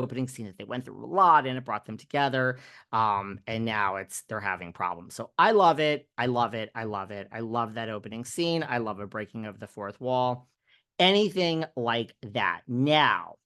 opening scene that they went through a lot and it brought them together. And now they're having problems. So I love it. I love it. I love it. I love that opening scene. I love a breaking of the fourth wall. Anything like that. Now,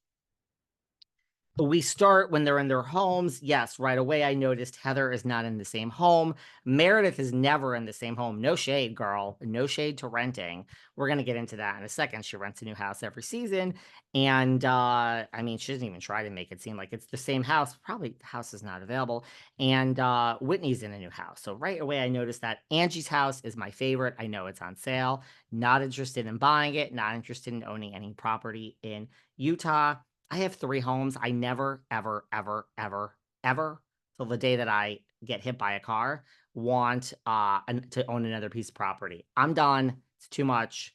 we start when they're in their homes. Yes, right away, I noticed Heather is not in the same home. Meredith is never in the same home. No shade, girl. No shade to renting. We're going to get into that in a second. She rents a new house every season. And I mean, she doesn't even try to make it seem like it's the same house. Probably the house is not available. And Whitney's in a new house. So right away, I noticed that Angie's house is my favorite. I know it's on sale. Not interested in buying it. Not interested in owning any property in Utah. I have 3 homes. I never, ever, ever, ever, ever, till the day that I get hit by a car, want to own another piece of property. I'm done. It's too much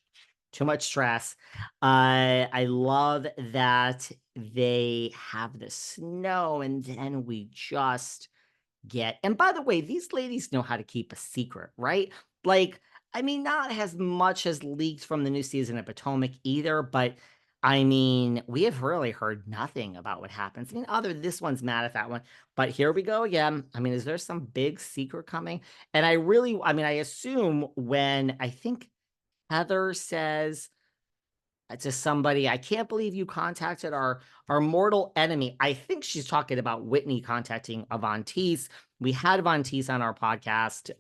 stress. I love that they have the snow, and then we just and by the way, these ladies know how to keep a secret, right? Like, I mean, not as much has leaked from the new season of Potomac either, but I mean, we have really heard nothing about what happens. I mean, other this one's mad at that one, but here we go again. I mean, is there some big secret coming? And I mean, I assume when I think Heather says to somebody, I can't believe you contacted our mortal enemy. I think she's talking about Whitney contacting Avantis. We had Avantis on our podcast.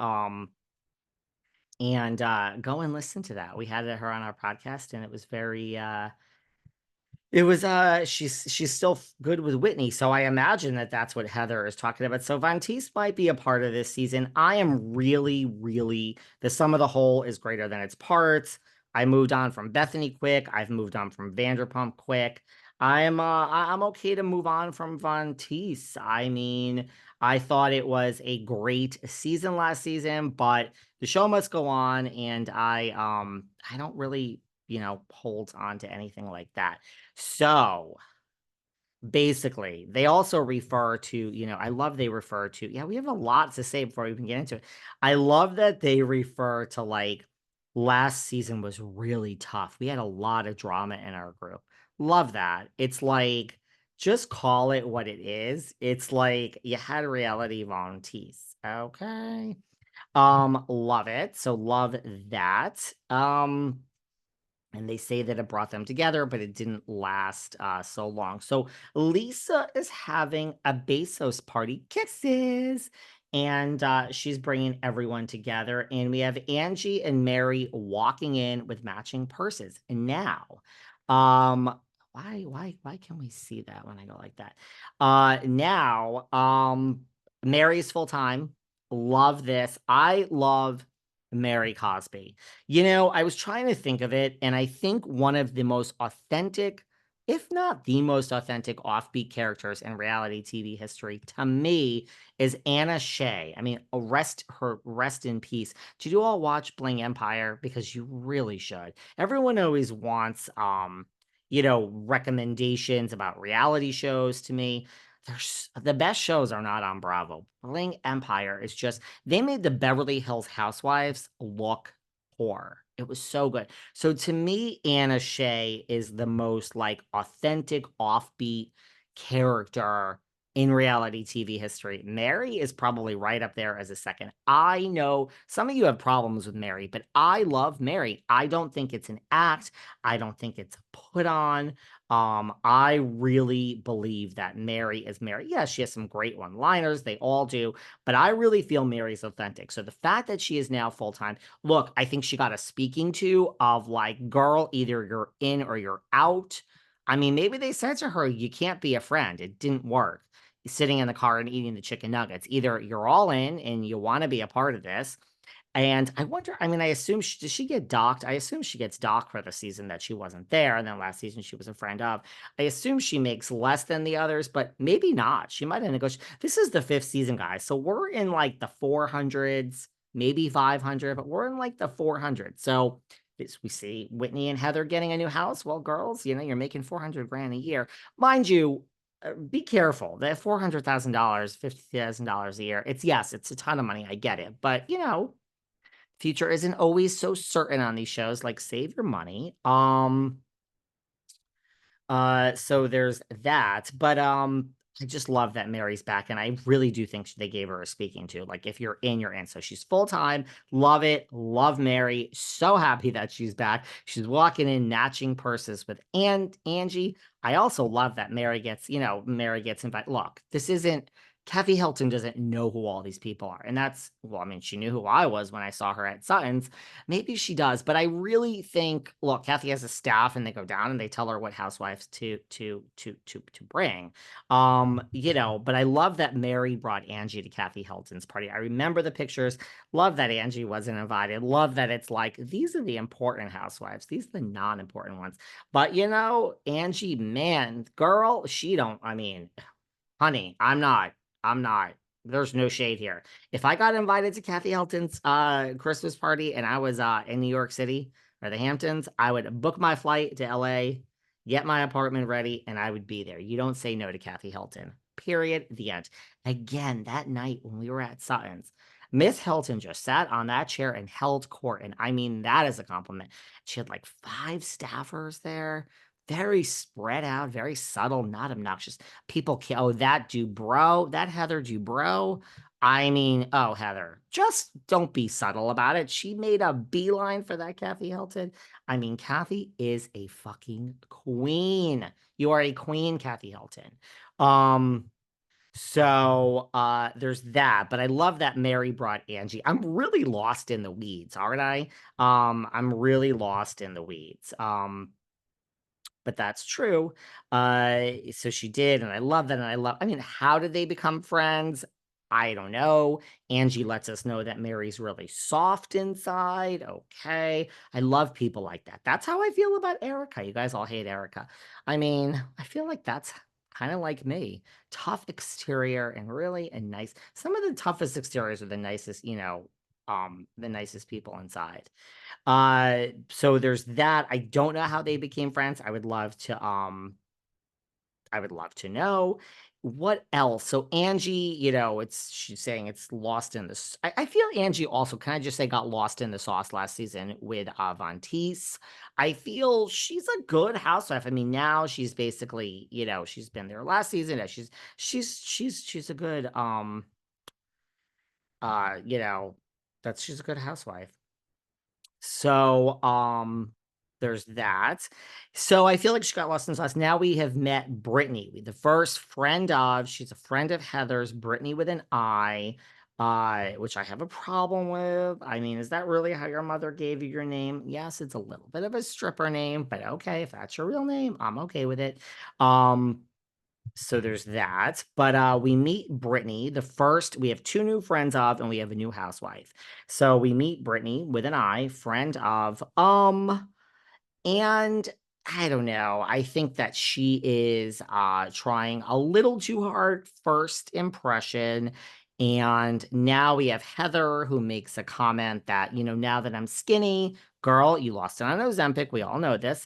And go and listen to that. We had her on our podcast, and it was very she's still good with Whitney, so I imagine that that's what Heather is talking about. So Vantice might be a part of this season. I am really, really the sum of the whole is greater than its parts. I moved on from Bethany quick. I've moved on from Vanderpump quick. I'm okay to move on from Vantice. I mean, I thought it was a great season last season, but the show must go on, and I don't really, hold on to anything like that. So basically, they also refer to, I love they refer to, yeah, we have a lot to say before we even get into it. I love that they refer to like last season was really tough. We had a lot of drama in our group. Love that. It's like, just call it what it is. It's like you had reality volunteers. Okay. Love it. So love that. And they say that it brought them together, but it didn't last so long. So Lisa is having a Bezos party, kisses, and she's bringing everyone together. And we have Angie and Mary walking in with matching purses. And now, why can we see that when I go like that? Now, Mary's full time. Love this. I love Mary Cosby. I was trying to think of it, and I think one of the most authentic, if not the most authentic offbeat characters in reality TV history to me is Anna Shea. I mean, rest in peace. Did you all watch Bling Empire? Because you really should. Everyone always wants recommendations about reality shows to me. The best shows are not on Bravo. Bling Empire is just they made the Beverly Hills Housewives look poor. It was so good. So to me, Anna Shea is the most like authentic, offbeat character in reality TV history. Mary is probably right up there as a second. I know some of you have problems with Mary, but I love Mary. I don't think it's an act. I don't think it's put on. I really believe that Mary is Mary. Yeah, she has some great one-liners. They all do, but I really feel Mary's authentic. So the fact that she is now full-time, look, I think she got a speaking to of like, girl, either you're in or you're out. I mean, maybe they said to her, you can't be a friend. It didn't work. Sitting in the car and eating the chicken nuggets. Either you're all in and you want to be a part of this, and I wonder, I mean, I assume does she get docked? I assume she gets docked for the season that she wasn't there, and then last season she was a friend of. I assume she makes less than the others, but maybe not. She might have negotiated. This is the 5th season, guys, so we're in like the 400s, maybe 500, but we're in like the 400s. So we see Whitney and Heather getting a new house. Well, girls, you're making 400 grand a year. Mind you, be careful. That $400,000, $50,000 a year. It's a ton of money. I get it, but future isn't always so certain on these shows. Like, save your money. So there's that, but I just love that Mary's back, and I really do think they gave her a speaking to. Like, if you're in, you're in. So she's full time. Love it. Love Mary. So happy that she's back. She's walking in, matching purses with Angie. I also love that Mary gets invited. Look, this isn't Kathy Hilton doesn't know who all these people are. And that's, well, I mean, she knew who I was when I saw her at Sutton's. Maybe she does, but I really think, look, Kathy has a staff and they go down and they tell her what housewives to bring. But I love that Mary brought Angie to Kathy Hilton's party. I remember the pictures. Love that Angie wasn't invited. Love that it's like these are the important housewives. These are the non-important ones. But Angie, man, girl, she don't, I mean, honey, I'm not. There's no shade here. If I got invited to Kathy Hilton's Christmas party and I was in New York City or the Hamptons, I would book my flight to LA, get my apartment ready, and I would be there. You don't say no to Kathy Hilton. Period. The end. Again, that night when we were at Sutton's, Miss Hilton just sat on that chair and held court. And I mean, that is a compliment. She had like 5 staffers there, very spread out, very subtle, not obnoxious. That Dubrow, that Heather Dubrow. I mean, oh, Heather, just don't be subtle about it. She made a beeline for that Kathy Hilton. I mean, Kathy is a fucking queen. You are a queen, Kathy Hilton. Um, there's that, but I love that Mary brought Angie. I'm really lost in the weeds, aren't I? I'm really lost in the weeds. But that's true. So she did, and I love that. And I mean, how did they become friends? I don't know. Angie lets us know that Mary's really soft inside. Okay. I love people like that. That's how I feel about Erica. You guys all hate Erica. I mean, I feel like that's kind of like me. Tough exterior and really a nice. Some of the toughest exteriors are the nicest, the nicest people inside. So there's that. I don't know how they became friends. I would love to know. What else? So Angie, she's saying it's lost in the. I feel Angie also, can I just say, got lost in the sauce last season with Avantis. I feel she's a good housewife. I mean, now she's basically, she's been there last season. She's a good uh, you know, she's a good housewife. So, there's that. So I feel like she got lost in the sauce. Now we have met Brittany, the first friend of, she's a friend of Heather's, Brittany with an I, which I have a problem with. I mean, is that really how your mother gave you your name? Yes, it's a little bit of a stripper name, but okay, if that's your real name, I'm okay with it. So there's that. But we meet Brittany. We have 2 new friends of, and we have a new housewife. So we meet Brittany with an I, friend of. And I don't know. I think that she is trying a little too hard first impression. And now we have Heather who makes a comment that, now that I'm skinny, girl, you lost it on Ozempic. We all know this.